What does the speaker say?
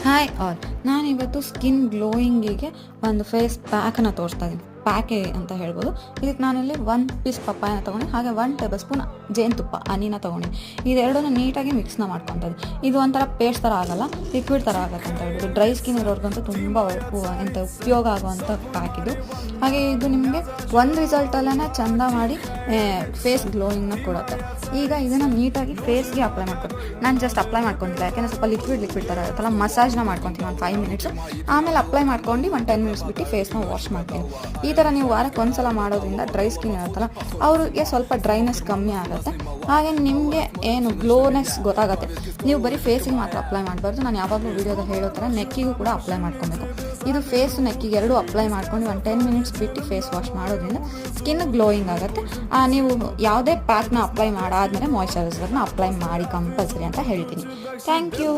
Hi all, ನಾನಿವತ್ತು skin ಗ್ಲೋಯಿಂಗಿಗೆ ಒಂದು face ಪ್ಯಾಕನ್ನು ತೋರಿಸ್ತಾ ಇದ್ದೀನಿ. ಪ್ಯಾಕೆ ಅಂತ ಹೇಳ್ಬೋದು. ಇದಕ್ಕೆ ನಾನಿಲ್ಲಿ 1 ಪೀಸ್ ಪಪ್ಪಾಯನ ತೊಗೊಂಡು ಹಾಗೆ 1 ಟೇಬಲ್ ಸ್ಪೂನ್ ಜೇನುತುಪ್ಪ ಹನಿನ ತೊಗೊಂಡು ಇದೆರಡನ್ನು ನೀಟಾಗಿ ಮಿಕ್ಸ್ನ ಮಾಡ್ಕೊತದ್ದು. ಇದು ಒಂಥರ ಪೇಸ್ಟ್ ಥರ ಆಗೋಲ್ಲ, ಲಿಕ್ವಿಡ್ ಥರ ಆಗುತ್ತೆ ಅಂತ ಹೇಳ್ಬೋದು. ಡ್ರೈ ಸ್ಕಿನ್ ಇರೋರ್ಗಂತೂ ತುಂಬ ಉಪಯೋಗ ಆಗುವಂಥ ಪ್ಯಾಕ್ ಇದು. ಹಾಗೆ ಇದು ನಿಮಗೆ ಒಂದು ರಿಸಲ್ಟಲ್ಲೇ ಚೆಂದ ಮಾಡಿ ಫೇಸ್ ಗ್ಲೋಯಿಂಗ್ನ ಕೊಡುತ್ತೆ. ಈಗ ಇದನ್ನು ನೀಟಾಗಿ ಫೇಸ್ಗೆ ಅಪ್ಲೈ ಮಾಡ್ಕೊಂಡು ನಾನು ಜಸ್ಟ್ ಅಪ್ಲೈ ಮಾಡ್ಕೊತಿಲ್ಲ, ಯಾಕೆಂದರೆ ಸ್ವಲ್ಪ ಲಿಕ್ವಿಡ್ ಥರ ಇರುತ್ತಲ್ಲ, ಮಸಾಜ್ನ ಮಾಡ್ಕೊತೀನಿ ಒಂದು 5 ಮಿನಿಟ್ಸು. ಆಮೇಲೆ ಅಪ್ಲೈ ಮಾಡ್ಕೊಂಡು ಒಂದು 10 ಮಿನಿಟ್ಸ್ ಬಿಟ್ಟು ಫೇಸ್ನ ವಾಶ್ ಮಾಡ್ತೀನಿ. ಈ ಥರ ನೀವು ವಾರಕ್ಕೆ ಒಂದ್ಸಲ ಮಾಡೋದ್ರಿಂದ ಡ್ರೈ ಸ್ಕಿನ್ ಇರುತ್ತಲ್ಲ ಅವ್ರಿಗೆ ಸ್ವಲ್ಪ ಡ್ರೈನೆಸ್ ಕಮ್ಮಿ ಆಗುತ್ತೆ. ಹಾಗೆ ನಿಮಗೆ ಏನು ಗ್ಲೋನೆಸ್ ಗೊತ್ತಾಗುತ್ತೆ. ನೀವು ಬರೀ ಫೇಸಿಗೆ ಮಾತ್ರ ಅಪ್ಲೈ ಮಾಡಬಾರ್ದು. ನಾನು ಯಾವಾಗಲೂ ವೀಡಿಯೋದಲ್ಲಿ ಹೇಳೋ ಥರ ನೆಕ್ಕಿಗೂ ಕೂಡ ಅಪ್ಲೈ ಮಾಡ್ಕೊಬೇಕು. ಇದು ಫೇಸ್ ನೆಕ್ಕಿಗೆ ಎರಡೂ ಅಪ್ಲೈ ಮಾಡ್ಕೊಂಡು ಒಂದು 10 ಮಿನಿಟ್ಸ್ ಬಿಟ್ಟು ಫೇಸ್ ವಾಶ್ ಮಾಡೋದ್ರಿಂದ ಸ್ಕಿನ್ ಗ್ಲೋಯಿಂಗ್ ಆಗುತ್ತೆ. ನೀವು ಯಾವುದೇ ಪ್ಯಾಕ್ನ ಅಪ್ಲೈ ಮಾಡಾದ್ಮೇಲೆ ಮಾಯ್ಶ್ಚರೈಸರ್ನ ಅಪ್ಲೈ ಮಾಡಿ ಕಂಪಲ್ಸರಿ ಅಂತ ಹೇಳ್ತೀನಿ. Thank you.